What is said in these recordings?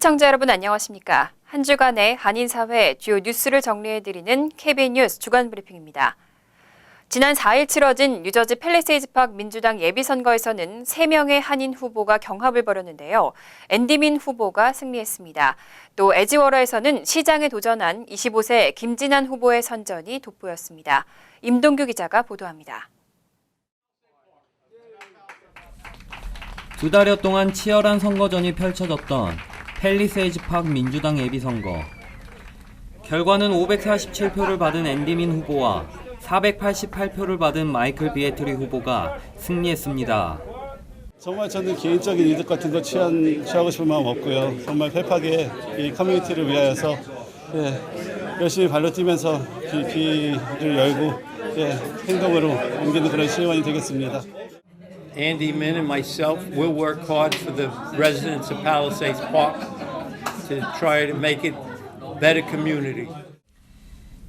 시청자 여러분 안녕하십니까? 한 주간의 한인사회 주요 뉴스를 정리해드리는 KBN 뉴스 주간 브리핑입니다. 지난 4일 치러진 뉴저지 팰리세이드팍 민주당 예비선거에서는 3명의 한인 후보가 경합을 벌였는데요. 앤디 민 후보가 승리했습니다. 또 에지워러에서는 시장에 도전한 25세 김진한 후보의 선전이 돋보였습니다. 임동규 기자가 보도합니다. 두 달여 동안 치열한 선거전이 펼쳐졌던 팰리세이드팍 민주당 예비선거. 결과는 547표를 받은 앤디 민 후보와 488표를 받은 마이클 비에트리 후보가 승리했습니다. 정말 저는 개인적인 이득 같은 거 취하고 싶은 마음 없고요. 정말 펠팍의 이 커뮤니티를 위하여서 열심히 발로 뛰면서 길을 열고 행동으로 옮기는 그런 시의원이 되겠습니다. Andy Min and myself will work hard for the residents of Palisades Park to try to make it a better community.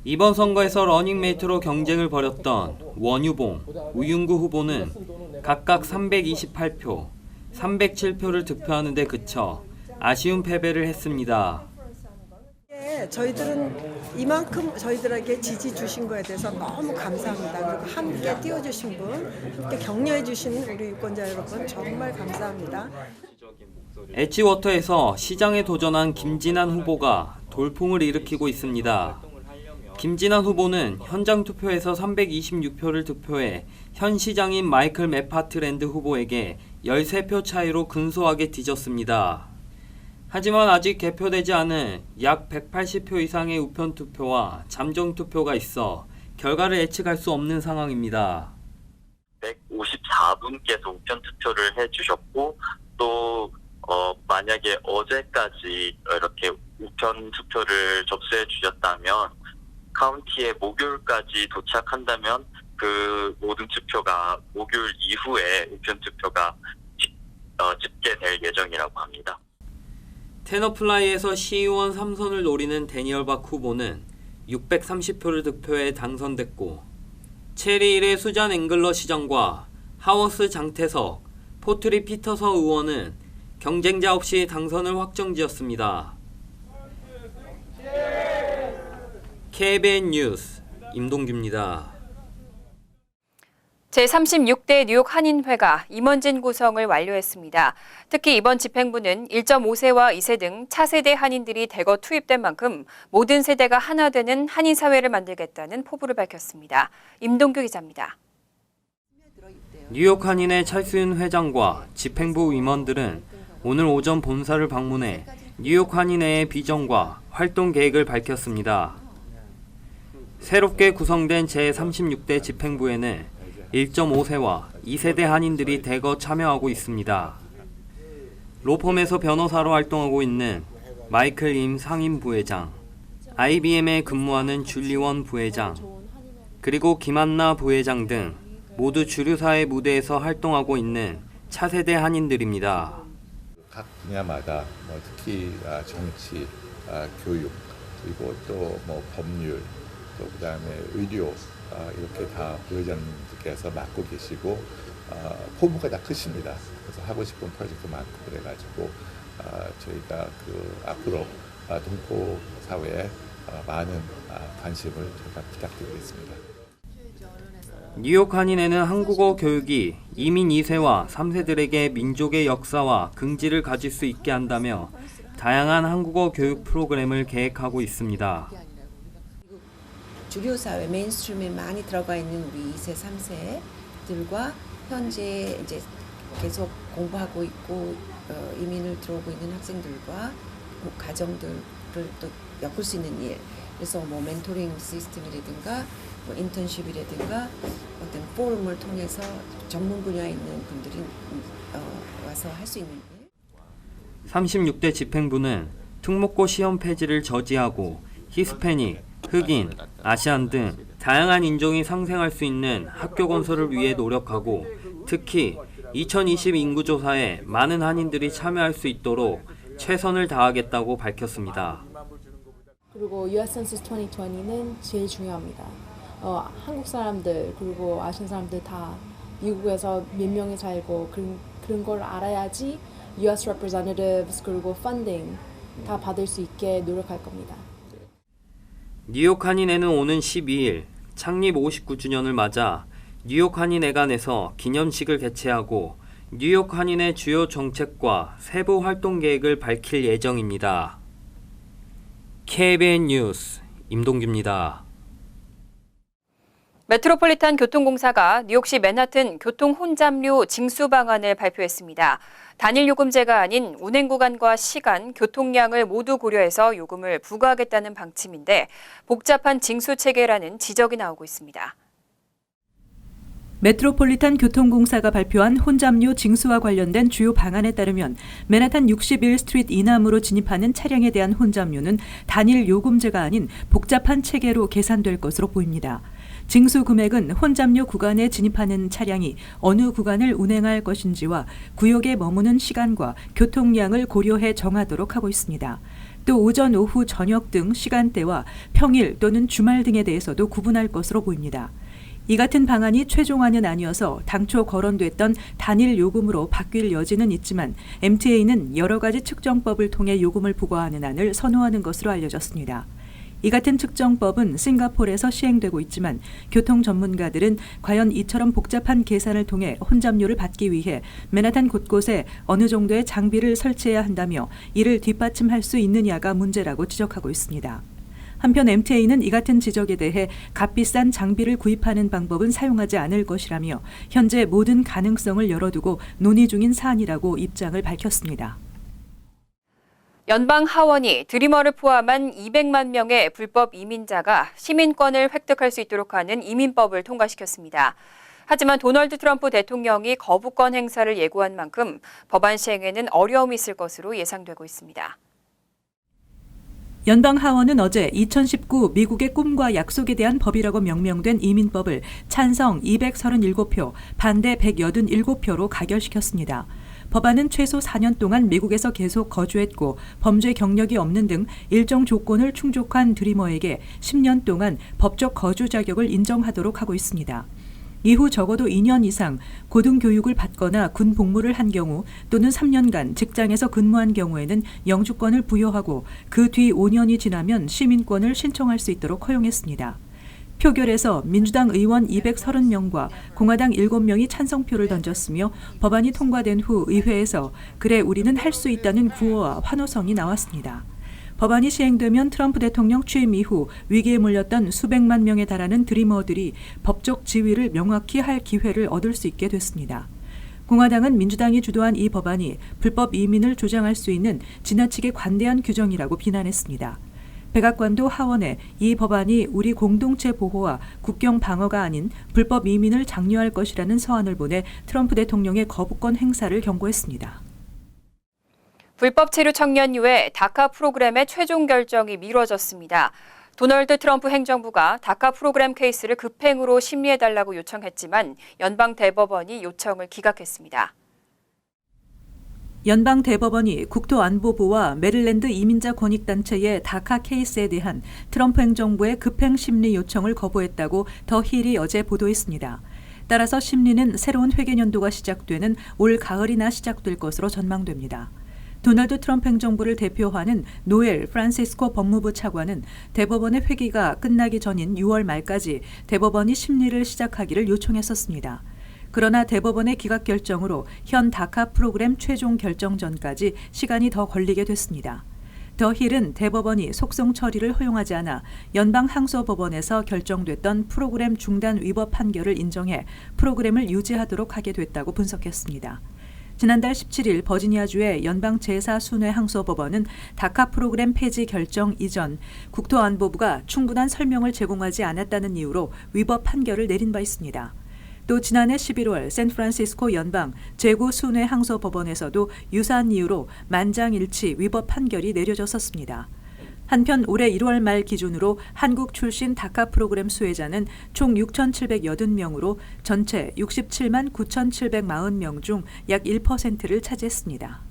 이번 선거에서 러닝메이트로 경쟁을 벌였던 원유봉, 우윤구 후보는 각각 328표, 307표를 득표하는 데 그쳐 아쉬운 패배를 했습니다. 저희들은 이만큼 저희들에게 지지 주신 거에 대해서 너무 감사합니다. 그리고 함께 띄워주신 분, 함께 격려해 주신 우리 유권자 여러분 정말 감사합니다. 에지워터에서 시장에 도전한 김진한 후보가 돌풍을 일으키고 있습니다. 김진한 후보는 현장 투표에서 326표를 득표해 현 시장인 마이클 맥파트랜드 후보에게 13표 차이로 근소하게 뒤졌습니다. 하지만 아직 개표되지 않은 약 180표 이상의 우편 투표와 잠정 투표가 있어 결과를 예측할 수 없는 상황입니다. 154분께서 우편 투표를 해주셨고 또 만약에 어제까지 이렇게 우편 투표를 접수해 주셨다면 카운티에 목요일까지 도착한다면 그 모든 투표가 목요일 이후에 우편 투표가 집계될 예정이라고 합니다. 테너플라이에서 시의원 3선을 노리는 데니얼 박 후보는 630표를 득표해 당선됐고 체리힐의 수잔 앵글러 시장과 하워스 장태석, 포트리 피터서 의원은 경쟁자 없이 당선을 확정지었습니다. KBN 뉴스 임동규입니다. 제36대 뉴욕 한인회가 임원진 구성을 완료했습니다. 특히 이번 집행부는 1.5세와 2세 등 차세대 한인들이 대거 투입된 만큼 모든 세대가 하나 되는 한인사회를 만들겠다는 포부를 밝혔습니다. 임동규 기자입니다. 뉴욕 한인회 찰스윤 회장과 집행부 임원들은 오늘 오전 본사를 방문해 뉴욕 한인회의 비전과 활동 계획을 밝혔습니다. 새롭게 구성된 제36대 집행부에는 1.5세와 2세대 한인들이 대거 참여하고 있습니다. 로펌에서 변호사로 활동하고 있는 마이클 임 상임 부회장, IBM에 근무하는 줄리원 부회장, 그리고 김한나 부회장 등 모두 주류사회 무대에서 활동하고 있는 차세대 한인들입니다. 각 분야마다 특히 정치, 교육, 그리고 또 법률, 또 그다음에 의료 이렇게 다 부회장님께서 맡고 계시고 포부가 다 크십니다. 그래서 하고 싶은 프로젝트 많고 그래가지고 저희가 앞으로 동포 사회에 많은 관심을 제가 부탁드리겠습니다. 뉴욕 한인회는 한국어 교육이 이민 2세와 3세들에게 민족의 역사와 긍지를 가질 수 있게 한다며 다양한 한국어 교육 프로그램을 계획하고 있습니다. 주류 사회 메인스트림에 많이 들어가 있는 우리 2세, 3세들과 현재 이제 계속 공부하고 있고 이민을 들어오고 있는 학생들과 가정들을 또 엮을 수 있는 일. 그래서 멘토링 시스템이라든가 인턴십이라든가 어떤 포럼을 통해서 전문 분야에 있는 분들이 와서 할 수 있는 일. 36대 집행부는 특목고 시험 폐지를 저지하고 히스패닉, 흑인, 아시안 등 다양한 인종이 상생할 수 있는 학교 건설을 위해 노력하고 특히 2020 인구조사에 많은 한인들이 참여할 수 있도록 최선을 다하겠다고 밝혔습니다. 그리고 US Census 2020는 제일 중요합니다. 한국 사람들 그리고 아시안 사람들 다 미국에서 몇 명이 살고 그런 걸 알아야지 US representatives 그리고 funding 다 받을 수 있게 노력할 겁니다. 뉴욕 한인회는 오는 12일 창립 59주년을 맞아 뉴욕 한인회관에서 기념식을 개최하고 뉴욕 한인회 주요 정책과 세부 활동 계획을 밝힐 예정입니다. KBN 뉴스 임동규입니다. 메트로폴리탄 교통공사가 뉴욕시 맨하튼 교통 혼잡료 징수 방안을 발표했습니다. 단일 요금제가 아닌 운행 구간과 시간, 교통량을 모두 고려해서 요금을 부과하겠다는 방침인데 복잡한 징수 체계라는 지적이 나오고 있습니다. 메트로폴리탄 교통공사가 발표한 혼잡료 징수와 관련된 주요 방안에 따르면 맨하탄 61스트리트 이남으로 진입하는 차량에 대한 혼잡료는 단일 요금제가 아닌 복잡한 체계로 계산될 것으로 보입니다. 징수 금액은 혼잡료 구간에 진입하는 차량이 어느 구간을 운행할 것인지와 구역에 머무는 시간과 교통량을 고려해 정하도록 하고 있습니다. 또 오전, 오후, 저녁 등 시간대와 평일 또는 주말 등에 대해서도 구분할 것으로 보입니다. 이 같은 방안이 최종안은 아니어서 당초 거론됐던 단일 요금으로 바뀔 여지는 있지만 MTA는 여러 가지 측정법을 통해 요금을 부과하는 안을 선호하는 것으로 알려졌습니다. 이 같은 측정법은 싱가포르에서 시행되고 있지만 교통 전문가들은 과연 이처럼 복잡한 계산을 통해 혼잡료를 받기 위해 맨하탄 곳곳에 어느 정도의 장비를 설치해야 한다며 이를 뒷받침할 수 있느냐가 문제라고 지적하고 있습니다. 한편 MTA는 이 같은 지적에 대해 값비싼 장비를 구입하는 방법은 사용하지 않을 것이라며 현재 모든 가능성을 열어두고 논의 중인 사안이라고 입장을 밝혔습니다. 연방 하원이 드리머를 포함한 200만 명의 불법 이민자가 시민권을 획득할 수 있도록 하는 이민법을 통과시켰습니다. 하지만 도널드 트럼프 대통령이 거부권 행사를 예고한 만큼 법안 시행에는 어려움이 있을 것으로 예상되고 있습니다. 연방 하원은 어제 2019 미국의 꿈과 약속에 대한 법이라고 명명된 이민법을 찬성 237표, 반대 187표로 가결시켰습니다. 법안은 최소 4년 동안 미국에서 계속 거주했고 범죄 경력이 없는 등 일정 조건을 충족한 드리머에게 10년 동안 법적 거주 자격을 인정하도록 하고 있습니다. 이후 적어도 2년 이상 고등교육을 받거나 군 복무를 한 경우 또는 3년간 직장에서 근무한 경우에는 영주권을 부여하고 그 뒤 5년이 지나면 시민권을 신청할 수 있도록 허용했습니다. 표결에서 민주당 의원 230명과 공화당 7명이 찬성표를 던졌으며 법안이 통과된 후 의회에서 그래 우리는 할 수 있다는 구호와 환호성이 나왔습니다. 법안이 시행되면 트럼프 대통령 취임 이후 위기에 몰렸던 수백만 명에 달하는 드리머들이 법적 지위를 명확히 할 기회를 얻을 수 있게 됐습니다. 공화당은 민주당이 주도한 이 법안이 불법 이민을 조장할 수 있는 지나치게 관대한 규정이라고 비난했습니다. 백악관도 하원에 이 법안이 우리 공동체 보호와 국경 방어가 아닌 불법 이민을 장려할 것이라는 서한을 보내 트럼프 대통령의 거부권 행사를 경고했습니다. 불법 체류 청년유예 다카 프로그램의 최종 결정이 미뤄졌습니다. 도널드 트럼프 행정부가 다카 프로그램 케이스를 급행으로 심리해달라고 요청했지만 연방 대법원이 요청을 기각했습니다. 연방 대법원이 국토안보부와 메릴랜드 이민자 권익단체의 다카 케이스에 대한 트럼프 행정부의 급행 심리 요청을 거부했다고 더 힐이 어제 보도했습니다. 따라서 심리는 새로운 회계년도가 시작되는 올 가을이나 시작될 것으로 전망됩니다. 도널드 트럼프 행정부를 대표하는 노엘 프란시스코 법무부 차관은 대법원의 회기가 끝나기 전인 6월 말까지 대법원이 심리를 시작하기를 요청했었습니다. 그러나 대법원의 기각 결정으로 현 다카 프로그램 최종 결정 전까지 시간이 더 걸리게 됐습니다. 더 힐은 대법원이 속송 처리를 허용하지 않아 연방 항소법원에서 결정됐던 프로그램 중단 위법 판결을 인정해 프로그램을 유지하도록 하게 됐다고 분석했습니다. 지난달 17일 버지니아주의 연방 제4순회 항소법원은 다카 프로그램 폐지 결정 이전 국토안보부가 충분한 설명을 제공하지 않았다는 이유로 위법 판결을 내린 바 있습니다. 또 지난해 11월 샌프란시스코 연방 제9순회 항소법원에서도 유사한 이유로 만장일치 위법 판결이 내려졌었습니다. 한편 올해 1월 말 기준으로 한국 출신 다카 프로그램 수혜자는 총 6,780명으로 전체 67만 9,740명 중 약 1%를 차지했습니다.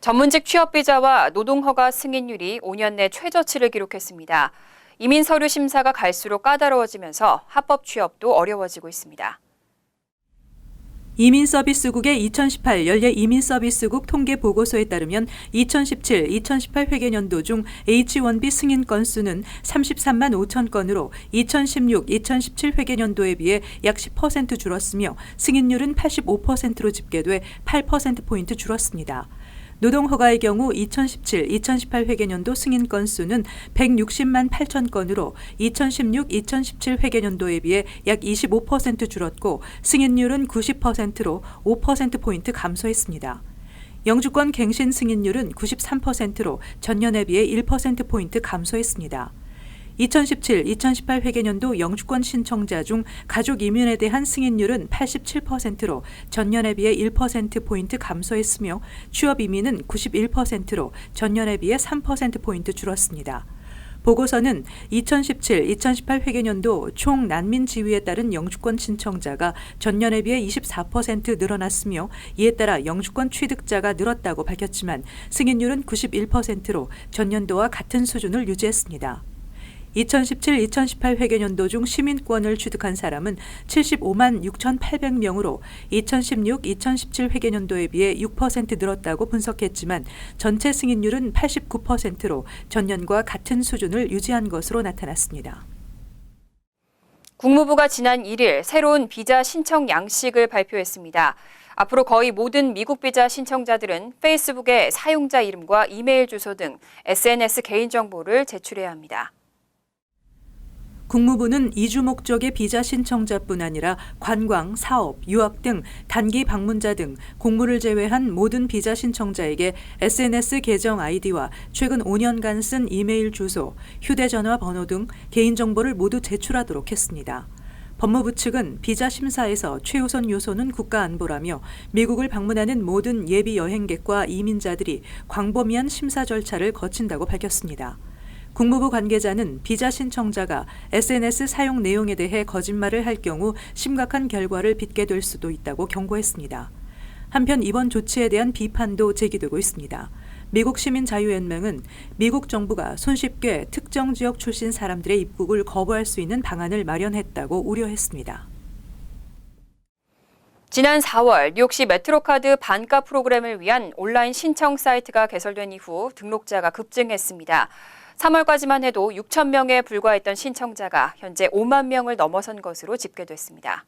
전문직 취업비자와 노동허가 승인율이 5년 내 최저치를 기록했습니다. 이민 서류 심사가 갈수록 까다로워지면서 합법 취업도 어려워지고 있습니다. 이민서비스국의 2018 연례 이민서비스국 통계 보고서에 따르면 2017-2018 회계년도 중 H-1B 승인 건수는 33만 5천 건으로 2016-2017 회계년도에 비해 약 10% 줄었으며 승인율은 85%로 집계돼 8%포인트 줄었습니다. 노동허가의 경우 2017-2018 회계년도 승인 건수는 160만 8천 건으로 2016-2017 회계년도에 비해 약 25% 줄었고 승인율은 90%로 5%포인트 감소했습니다. 영주권 갱신 승인율은 93%로 전년에 비해 1%포인트 감소했습니다. 2017-2018 회계년도 영주권 신청자 중 가족 이민에 대한 승인율은 87%로 전년에 비해 1%포인트 감소했으며 취업 이민은 91%로 전년에 비해 3%포인트 줄었습니다. 보고서는 2017-2018 회계년도 총 난민 지위에 따른 영주권 신청자가 전년에 비해 24% 늘어났으며 이에 따라 영주권 취득자가 늘었다고 밝혔지만 승인율은 91%로 전년도와 같은 수준을 유지했습니다. 2017-2018 회계년도 중 시민권을 취득한 사람은 75만 6,800명으로 2016-2017 회계년도에 비해 6% 늘었다고 분석했지만 전체 승인율은 89%로 전년과 같은 수준을 유지한 것으로 나타났습니다. 국무부가 지난 1일 새로운 비자 신청 양식을 발표했습니다. 앞으로 거의 모든 미국 비자 신청자들은 페이스북의 사용자 이름과 이메일 주소 등 SNS 개인정보를 제출해야 합니다. 국무부는 이주 목적의 비자 신청자뿐 아니라 관광, 사업, 유학 등 단기 방문자 등 공무를 제외한 모든 비자 신청자에게 SNS 계정 아이디와 최근 5년간 쓴 이메일 주소, 휴대전화 번호 등 개인정보를 모두 제출하도록 했습니다. 법무부 측은 비자 심사에서 최우선 요소는 국가안보라며 미국을 방문하는 모든 예비 여행객과 이민자들이 광범위한 심사 절차를 거친다고 밝혔습니다. 국무부 관계자는 비자 신청자가 SNS 사용 내용에 대해 거짓말을 할 경우 심각한 결과를 빚게 될 수도 있다고 경고했습니다. 한편 이번 조치에 대한 비판도 제기되고 있습니다. 미국 시민자유연맹은 미국 정부가 손쉽게 특정 지역 출신 사람들의 입국을 거부할 수 있는 방안을 마련했다고 우려했습니다. 지난 4월 뉴욕시 메트로카드 반가 프로그램을 위한 온라인 신청 사이트가 개설된 이후 등록자가 급증했습니다. 3월까지만 해도 6천 명에 불과했던 신청자가 현재 5만 명을 넘어선 것으로 집계됐습니다.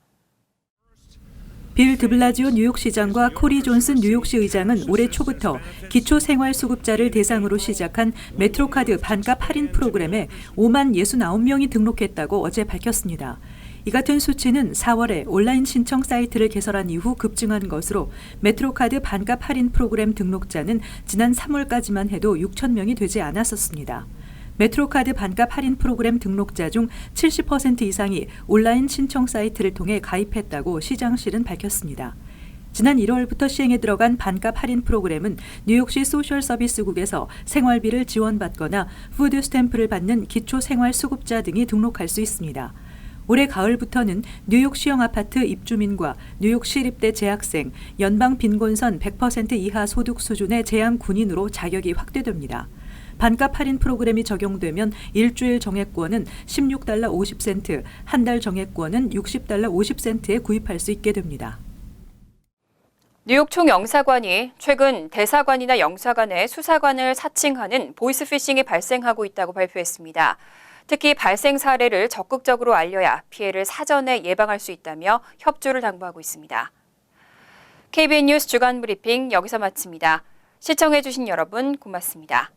빌 드블라지오 뉴욕시장과 코리 존슨 뉴욕시 의장은 올해 초부터 기초생활수급자를 대상으로 시작한 메트로카드 반값 할인 프로그램에 5만 69명이 등록했다고 어제 밝혔습니다. 이 같은 수치는 4월에 온라인 신청 사이트를 개설한 이후 급증한 것으로 메트로카드 반값 할인 프로그램 등록자는 지난 3월까지만 해도 6천 명이 되지 않았었습니다. 메트로카드 반값 할인 프로그램 등록자 중 70% 이상이 온라인 신청 사이트를 통해 가입했다고 시장실은 밝혔습니다. 지난 1월부터 시행에 들어간 반값 할인 프로그램은 뉴욕시 소셜서비스국에서 생활비를 지원받거나 푸드 스탬프를 받는 기초생활수급자 등이 등록할 수 있습니다. 올해 가을부터는 뉴욕 시형 아파트 입주민과 뉴욕 시립대 재학생, 연방 빈곤선 100% 이하 소득 수준의 재향 군인으로 자격이 확대됩니다. 반값 할인 프로그램이 적용되면 일주일 정액권은 $16 50센트, 한 달 정액권은 $60 50센트에 구입할 수 있게 됩니다. 뉴욕 총영사관이 최근 대사관이나 영사관의 수사관을 사칭하는 보이스피싱이 발생하고 있다고 발표했습니다. 특히 발생 사례를 적극적으로 알려야 피해를 사전에 예방할 수 있다며 협조를 당부하고 있습니다. KBN 뉴스 주간 브리핑 여기서 마칩니다. 시청해주신 여러분 고맙습니다.